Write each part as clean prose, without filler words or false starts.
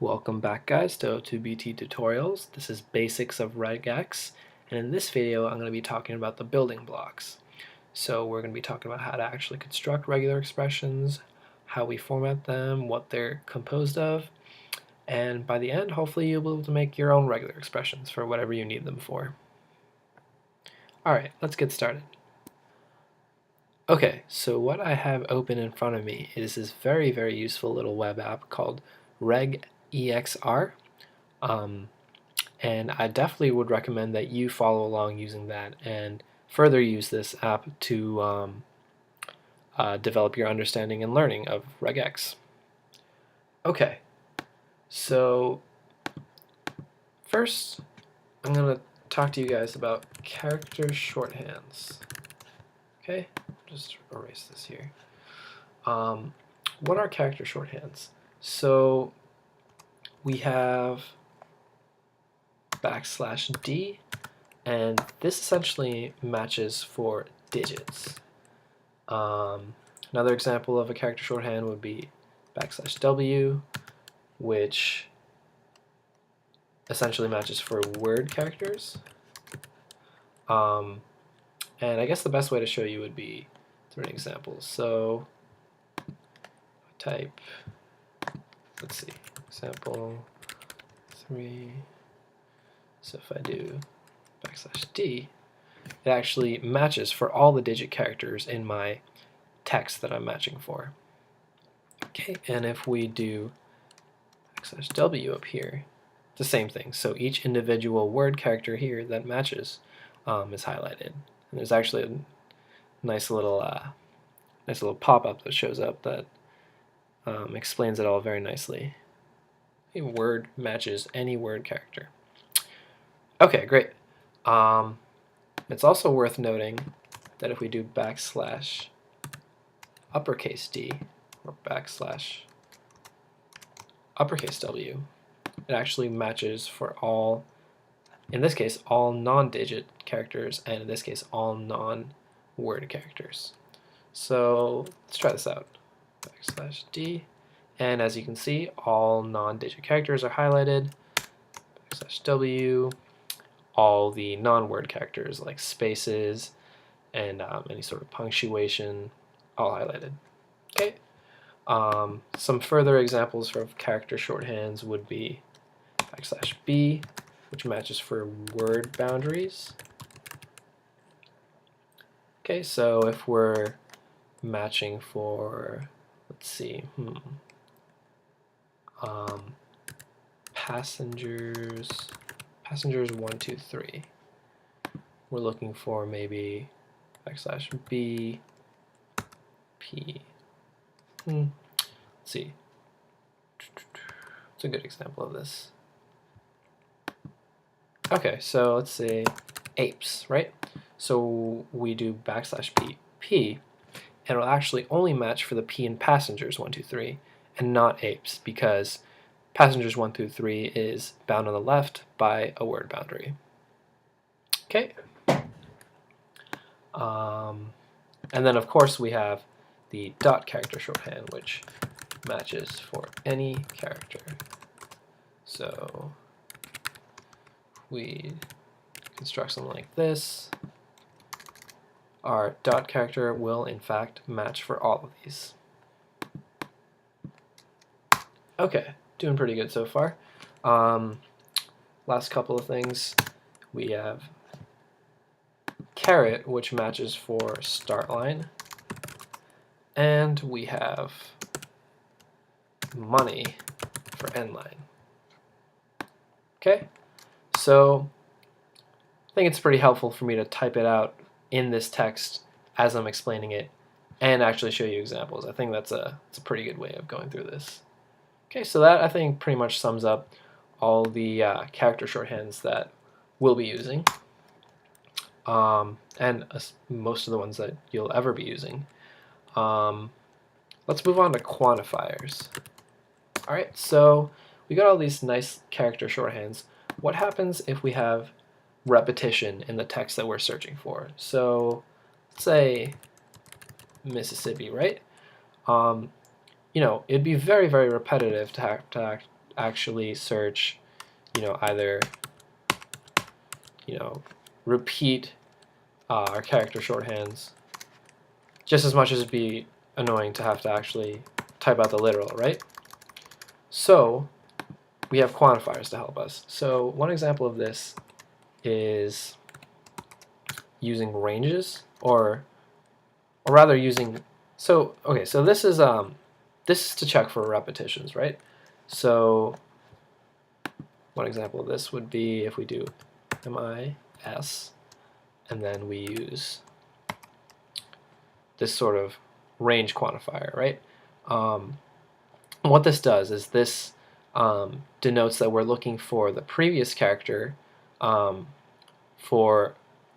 Welcome back guys to O2BT Tutorials. This is Basics of RegEx, and in this video I'm going to be talking about the building blocks. So we're going to be talking about how to actually construct regular expressions, how we format them, what they're composed of, and by the end hopefully you'll be able to make your own regular expressions for whatever you need them for. Alright, let's get started. Okay, so what I have open in front of me is this very useful little web app called RegExR. And I definitely would recommend that you follow along using that and further use this app to develop your understanding and learning of RegEx. Okay, so first I'm going to talk to you guys about character shorthands. Okay, just erase this here. What are character shorthands? So we have \d, and this essentially matches for digits. Another example of a character shorthand would be \w, which essentially matches for word characters. And I guess the best way to show you would be through an example. So type, let's see, example 3. So if I do \d, it actually matches for all the digit characters in my text that I'm matching for. Okay, and if we do \w up here, it's the same thing. So each individual word character here that matches is highlighted. And there's actually a nice little pop-up that shows up that explains it all very nicely. A word matches any word character. Okay, great. It's also worth noting that if we do \uppercase D or \uppercase W, it actually matches for all, in this case, all non-digit characters, and in this case, all non-word characters. So let's try this out. \d, and as you can see, all non-digit characters are highlighted. \w, all the non-word characters like spaces and any sort of punctuation, all highlighted. Okay. Some further examples for character shorthands would be \b, which matches for word boundaries. Okay, so if we're matching for, let's see, passengers 1, 2, 3. We're looking for maybe \b, p. Let's see. It's a good example of this. Okay, so let's say apes, right? So we do \p, and it'll actually only match for the p in passengers 1, 2, 3, and not apes, because passengers 1 through 3 is bound on the left by a word boundary. Okay. And then of course we have the dot character shorthand, which matches for any character. So we construct something like this. Our dot character will in fact match for all of these. Okay, doing pretty good so far. Last couple of things. We have caret, which matches for start line, and we have money for end line. Okay, so I think it's pretty helpful for me to type it out in this text as I'm explaining it and actually show you examples. I think it's a pretty good way of going through this. Okay, so that I think pretty much sums up all the character shorthands that we'll be using, and most of the ones that you'll ever be using. Let's move on to quantifiers. Alright, so we got all these nice character shorthands. What happens if we have repetition in the text that we're searching for? So let's say Mississippi, right? You know, it'd be very repetitive to have to actually search, either, repeat our character shorthands just as much as it'd be annoying to have to actually type out the literal, right? So we have quantifiers to help us. So one example of this is using ranges, or rather using, so this is to check for repetitions, right? So one example of this would be if we do MIS and then we use this sort of range quantifier, right? What this does is this denotes that we're looking for the previous character for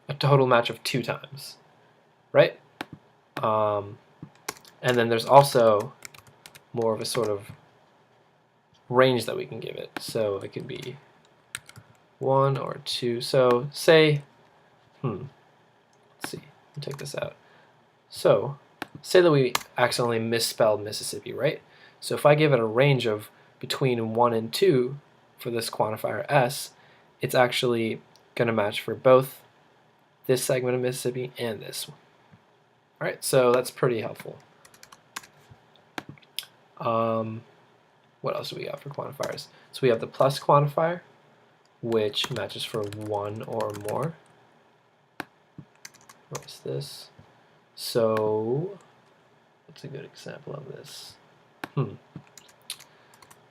a total match of 2 times, right? And then there's also more of a sort of range that we can give it. So it could be 1 or 2. So say, let's see, I'll take this out. So say that we accidentally misspelled Mississippi, right? So if I give it a range of between 1 and 2 for this quantifier S, it's actually going to match for both this segment of Mississippi and this one. All right, so that's pretty helpful. What else do we got for quantifiers? So we have the plus quantifier, which matches for 1 or more. What's this? So what's a good example of this?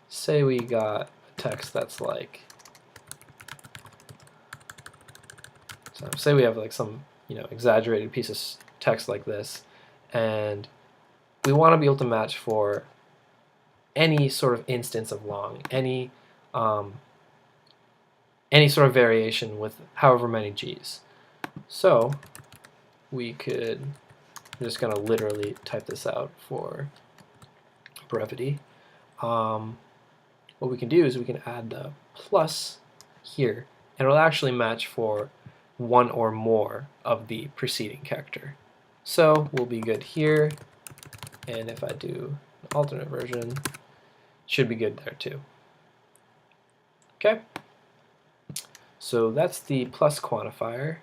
Say we got a text that's like, so say we have like some exaggerated piece of text like this, and we want to be able to match for any sort of instance of long, any sort of variation with however many G's. So we could, I'm just going to literally type this out for brevity. What we can do is we can add the plus here, and it'll actually match for 1 or more of the preceding character. So we'll be good here, and if I do an alternate version, it should be good there too. Okay, so that's the plus quantifier.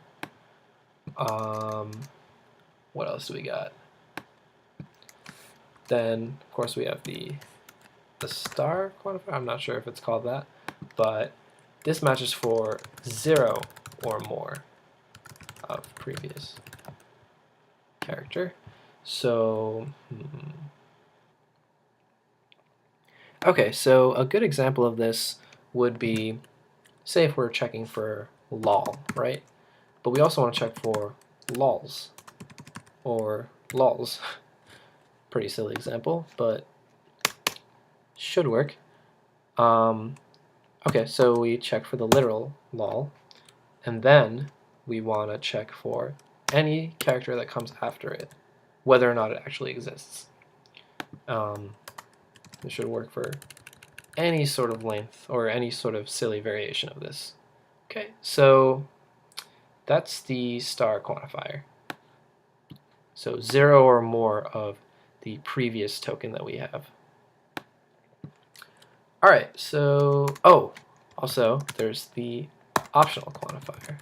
What else do we got? Then, of course, we have the star quantifier. I'm not sure if it's called that, but this matches for 0 or more of previous character. So, okay, so a good example of this would be, say if we're checking for lol, right? But we also want to check for lols or lols. Pretty silly example, but should work. Okay, so we check for the literal lol, and then we want to check for any character that comes after it, whether or not it actually exists. This should work for any sort of length or any sort of silly variation of this. Okay, so that's the star quantifier. So 0 or more of the previous token that we have. All right, so, also there's the optional quantifier.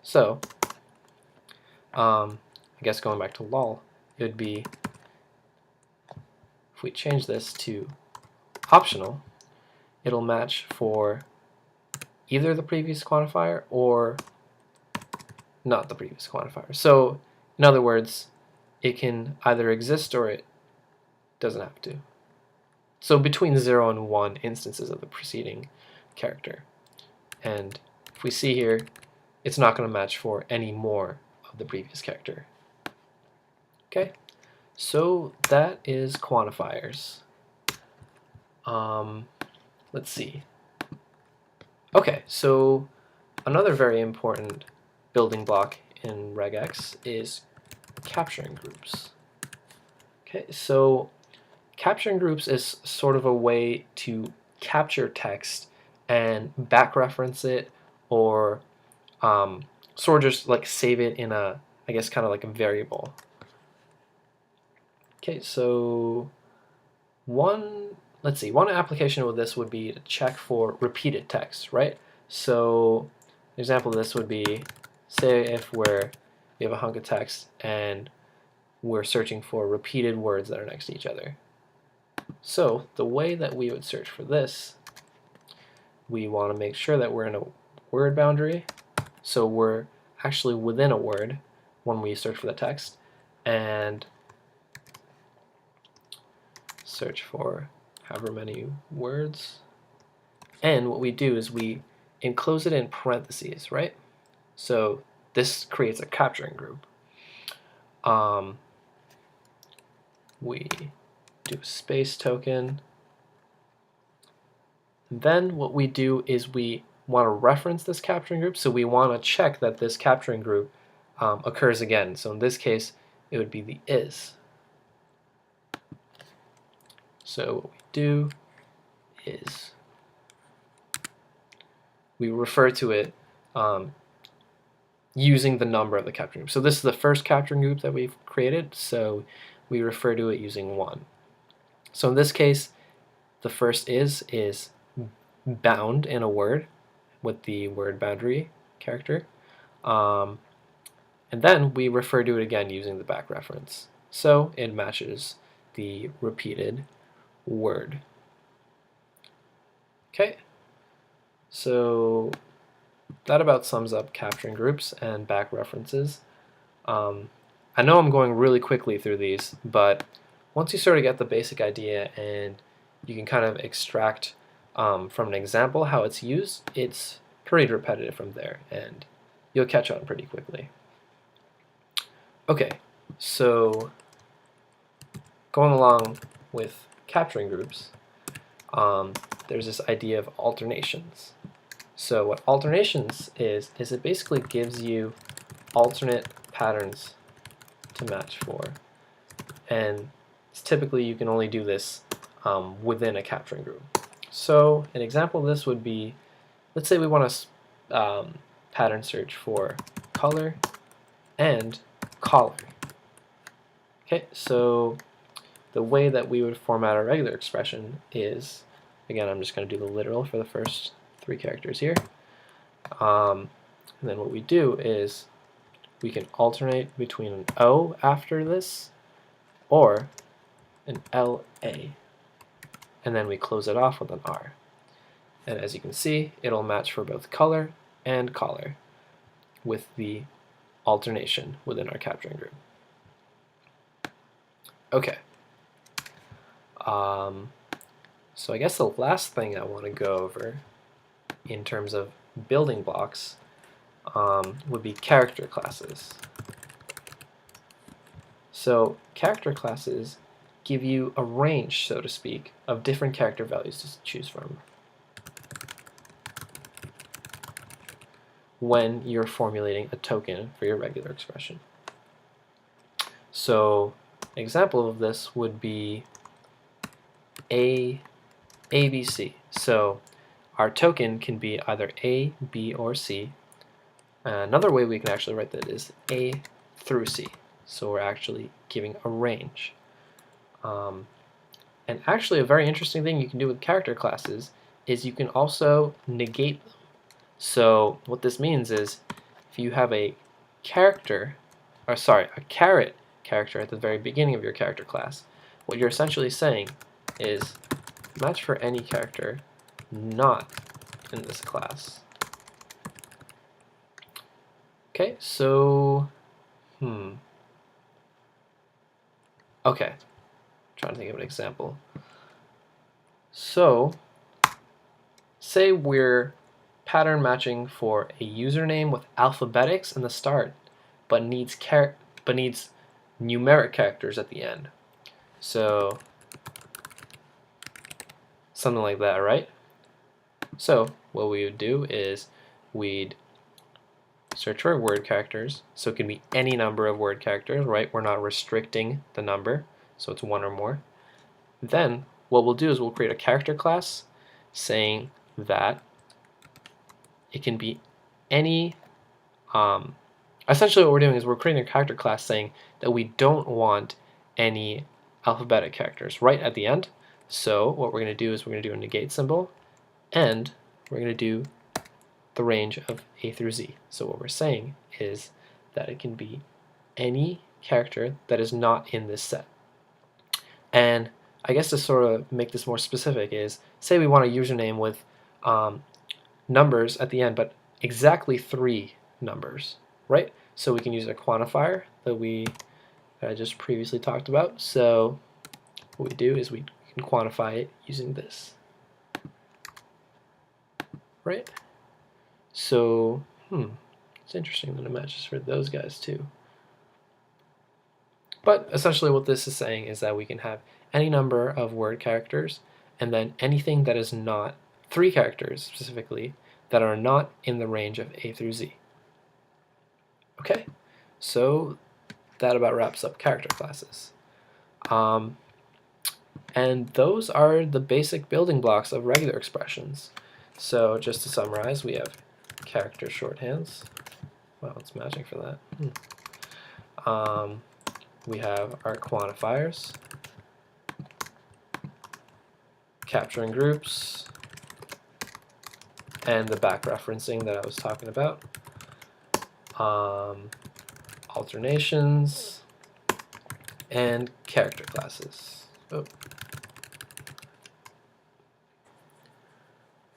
So, I guess going back to lol, it would be, if we change this to optional, it'll match for either the previous quantifier or not the previous quantifier. So, in other words, it can either exist or it doesn't have to. So between 0 and 1 instances of the preceding character. And if we see here, it's not going to match for any more of the previous character. Okay, so that is quantifiers. Let's see. Okay, so another very important building block in RegEx is capturing groups. Okay, so capturing groups is sort of a way to capture text and back reference it, or sort of just like save it in a, I guess, kind of like a variable. Okay, so one let's see, one application with this would be to check for repeated text, right? So an example of this would be, say if we have a hunk of text and we're searching for repeated words that are next to each other. So the way that we would search for this, we want to make sure that we're in a word boundary, so we're actually within a word when we search for the text, and search for however many words. And what we do is we enclose it in parentheses, right? So this creates a capturing group. We do a space token. And then what we do is we want to reference this capturing group, so we want to check that this capturing group occurs again. So in this case, it would be the is. So what we do is we refer to it using the number of the capturing group. So this is the first capturing group that we've created, so we refer to it using 1. So in this case, the first is bound in a word with the word boundary character. And then we refer to it again using the back reference. So it matches the repeated word. Okay, so that about sums up capturing groups and back references. I know I'm going really quickly through these, but once you sort of get the basic idea and you can kind of extract from an example how it's used, it's pretty repetitive from there, and you'll catch on pretty quickly. Okay, so going along with capturing groups, there's this idea of alternations. So what alternations is it basically gives you alternate patterns to match for. And typically you can only do this within a capturing group. So an example of this would be, let's say we want to pattern search for color and collar. Okay, so the way that we would format a regular expression is, again, I'm just going to do the literal for the first 3 characters here. And then what we do is we can alternate between an O after this or an LA. And then we close it off with an R. And as you can see, it'll match for both color and collar with the alternation within our capturing group. Okay. So I guess the last thing I want to go over in terms of building blocks would be character classes. So character classes give you a range, so to speak, of different character values to choose from when you're formulating a token for your regular expression. So an example of this would be ABC. So our token can be either A, B, or C. Another way we can actually write that is A through C. So we're actually giving a range. And actually a very interesting thing you can do with character classes is you can also negate them. So what this means is if you have a character, or sorry, a caret character at the very beginning of your character class, what you're essentially saying is match for any character not in this class. Okay, so okay, trying to think of an example. So say we're pattern matching for a username with alphabetics in the start, but needs numeric characters at the end. So something like that, right? So what we would do is we'd search for word characters. So it can be any number of word characters, right? We're not restricting the number, so it's 1 or more. Then what we'll do is we'll create a character class saying that it can be any, essentially what we're doing is we're creating a character class saying that we don't want any alphabetic characters right at the end, So what we're going to do is we're going to do a negate symbol, and we're going to do the range of A through Z. So what we're saying is that it can be any character that is not in this set. And I guess to sort of make this more specific is, say we want a username with numbers at the end, but exactly 3 numbers, right? So we can use a quantifier that I just previously talked about. So what we do is we can quantify it using this, right? So, it's interesting that it matches for those guys too. But essentially what this is saying is that we can have any number of word characters, and then anything that is not, 3 characters specifically, that are not in the range of A through Z. Okay, so that about wraps up character classes. And those are the basic building blocks of regular expressions. So just to summarize, we have character shorthands. Wow, it's matching for that. We have our quantifiers, capturing groups, and the back referencing that I was talking about. Alternations, and character classes. Oh.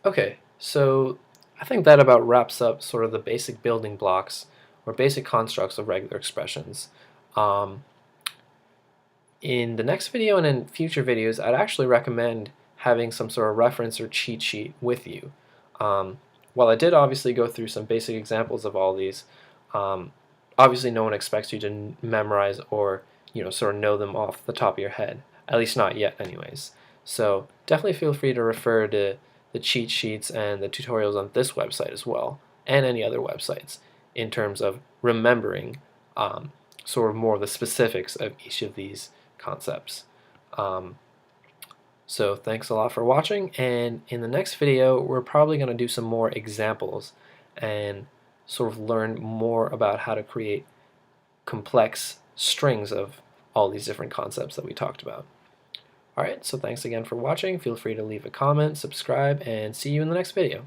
Okay, so I think that about wraps up sort of the basic building blocks or basic constructs of regular expressions. In the next video and in future videos, I'd actually recommend having some sort of reference or cheat sheet with you. While I did obviously go through some basic examples of all these, obviously no one expects you to memorize or sort of know them off the top of your head, at least not yet anyways. So definitely feel free to refer to the cheat sheets and the tutorials on this website as well, and any other websites, in terms of remembering sort of more of the specifics of each of these concepts. So thanks a lot for watching, and in the next video we're probably going to do some more examples and sort of learn more about how to create complex strings of all these different concepts that we talked about. Alright, so thanks again for watching. Feel free to leave a comment, subscribe, and see you in the next video.